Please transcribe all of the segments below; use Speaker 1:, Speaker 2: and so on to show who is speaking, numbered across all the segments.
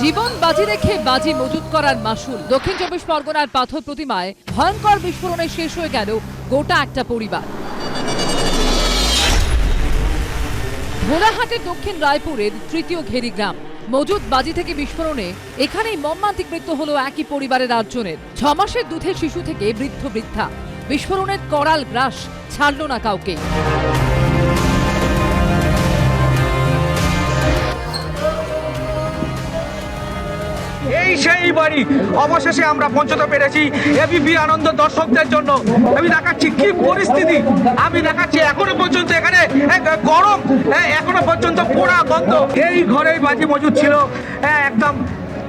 Speaker 1: জীবন বাজি রেখে বাজি মজুত করার মাসুল। দক্ষিণ চব্বিশ পরগনার পাথর প্রতিমায় ভয়ঙ্কর বিস্ফোরণে শেষ হয়ে গেল গোটা একটা পরিবার। ভোলাহাটের দক্ষিণ রায়পুরের তৃতীয় ঘেরি গ্রাম। মজুত বাজি থেকে বিস্ফোরণে এখানেই মর্মান্তিক মৃত্যু হলো একই পরিবারের 8 জনের। 6 মাসের দুধের শিশু থেকে বৃদ্ধ বৃদ্ধা। বিস্ফোরণের করাল গ্রাস ছাড়ল না কাউকে।
Speaker 2: এই সেই বাড়ি, অবশেষে আমরা পৌঁছতে পেরেছি এবিপি আনন্দ দর্শকদের জন্য। আমি দেখাচ্ছি কি পরিস্থিতি, আমি দেখাচ্ছি এখনো পর্যন্ত এখানে গরম, এখনো পর্যন্ত পোড়া গন্ধ। এই ঘরেই বাজি মজুদ ছিল, একদম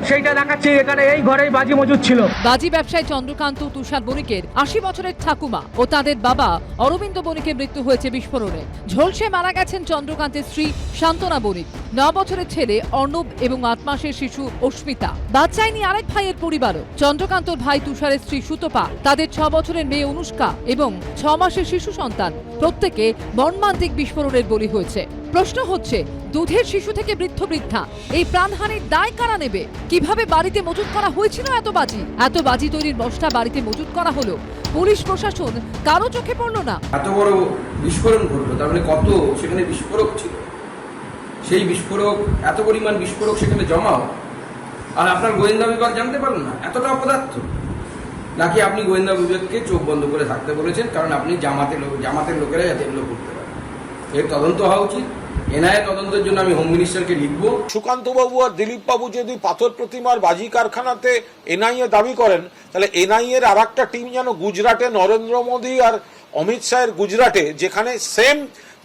Speaker 2: সেইটা দেখাচ্ছি, এখানে এই ঘরেই বাজি মজুদ ছিল।
Speaker 1: বাজি ব্যবসায়ী চন্দ্রকান্ত তুষার বণিকের 80 বছরের ঠাকুমা ও তাদের বাবা অরবিন্দ বণিকের মৃত্যু হয়েছে বিস্ফোরণে। ঝলসে মারা গেছেন চন্দ্রকান্তের স্ত্রী শান্তনা বণিক, 9 বছরের ছেলে অর্ণব এবং 8 মাসের শিশু অস্মিতা। বাচ্চাইনি আরেক ভাইয়ের পরিবারও। চন্দ্রকান্তর ভাই তুষারের স্ত্রী সুতপা, তাদের 6 বছরের মেয়ে অনুষ্কা এবং 6 মাসের শিশু সন্তান, প্রত্যেকে মর্মান্তিক বিস্ফোরণের বলি হয়েছে। প্রশ্ন হচ্ছে, দুধের শিশু থেকে বৃদ্ধ বৃদ্ধা, এই প্রাণহানির দায় কারা নেবে? কিভাবে বাড়িতে মজুত করা হয়েছিল এত বাজি? এত বাজি তৈরির বস্তা বাড়িতে মজুত করা হলো, পুলিশ প্রশাসন কারো চোখে পড়লো না।
Speaker 3: এত বড় বিস্ফোরণ ঘটলো, তার মানে কত সেখানে বিস্ফোরক ছিল, সেই বিস্ফোরক, এত পরিমাণ বিস্ফোরক সেখানে জমা, আর আপনার গোয়েন্দা বিভাগ জানতে পারলেন না? এতটা অপদার্থ নাকি আপনি গোয়েন্দা বিভাগকে চোখ বন্ধ করে থাকতে বলেছেন কারণ আপনি জামাতের লোকেরা যাতে এগুলো করতে পারে? এর তদন্ত হওয়া উচিত। এনআইএ তদন্তের জন্য আমি হোম মিনিস্টারকে লিখবো।
Speaker 4: সুকান্ত বাবু আর দিলীপ বাবু যদি পাথর প্রতিমার বাজি কারখানাতে এনআইএ দাবি করেন, তাহলে এনআইএ এর আরেকটা টিম যেন গুজরাটে নরেন্দ্র মোদী আর অমিত শাহের গুজরাটে, যেখানে সেম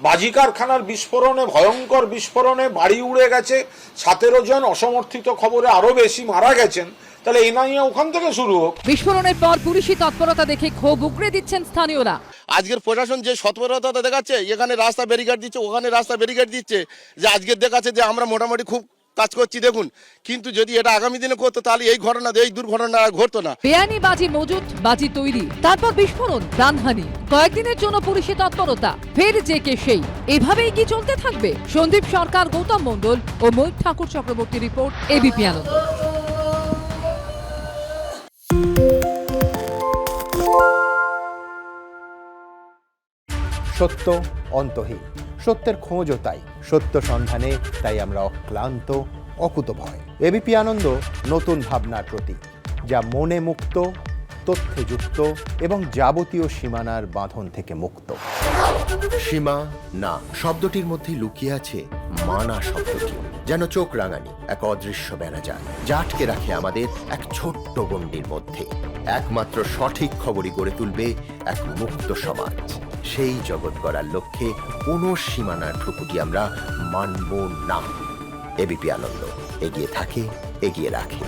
Speaker 4: বাজি কারখানার বিস্ফোরণে, ভয়ঙ্কর বিস্ফোরণে বাড়ি উড়ে গেছে, 17 জন, অসমর্থিত খবরে আরো বেশি মারা গেছেন, তাহলে এনআইএ ওখান থেকে শুরু হোক।
Speaker 1: বিস্ফোরণের পর পুলিশি তৎপরতা দেখে ক্ষোভ উগরে দিচ্ছেন স্থানীয়রা।
Speaker 5: আজকের প্রশাসন যে তৎপরতা দেখাচ্ছে, এখানে রাস্তা ব্যারিকেড দিচ্ছে, ওখানে রাস্তা ব্যারিকেড দিচ্ছে, যে আজকের দেখাচ্ছে যে আমরা মোটামুটি খুব কাজ করছি দেখুন, কিন্তু যদি এটা আগামী দিনে করতো তাহলে এই ঘটনা, এই দুর্ঘটনা ঘটতো না।
Speaker 1: বেআইনি বাজি মজুত, বাজি তৈরি, তারপর বিস্ফোরণ, প্রাণহানি। কয়েকদিনের জন্য পুলিশি তৎপরতা, ফের যে কে সেই। এভাবেই কি চলতে থাকবে? সন্দীপ সরকার, গৌতম মণ্ডল ও ময়ূর ঠাকুর চক্রবর্তী রিপোর্ট, এবিপি আনন্দ।
Speaker 6: সত্য অন্তহীন, সত্যের খোঁজও তাই, সত্য সন্ধানে তাই আমরা অক্লান্ত, অকুতভয়। এবিপি আনন্দ নতুন ভাবনার প্রতীক, যা মনে মুক্ত, তথ্যে যুক্ত এবং যাবতীয় সীমানার বাঁধন থেকে মুক্ত।
Speaker 7: সীমা না শব্দটির মধ্যে লুকিয়ে আছে মানা শব্দটি, যেন চোখ রাঙানি এক অদৃশ্য বেড়াজাল, যা আটকে রাখে আমাদের এক ছোট্ট গণ্ডির মধ্যে। একমাত্র সঠিক খবরই গড়ে তুলবে এক মুক্ত সমাজ। সেই জগৎ গড়ার লক্ষ্যে কোনো সীমানার ঠুকুটি আমরা মানব না। এবিপি আনন্দ এগিয়ে থাকে, এগিয়ে রাখে।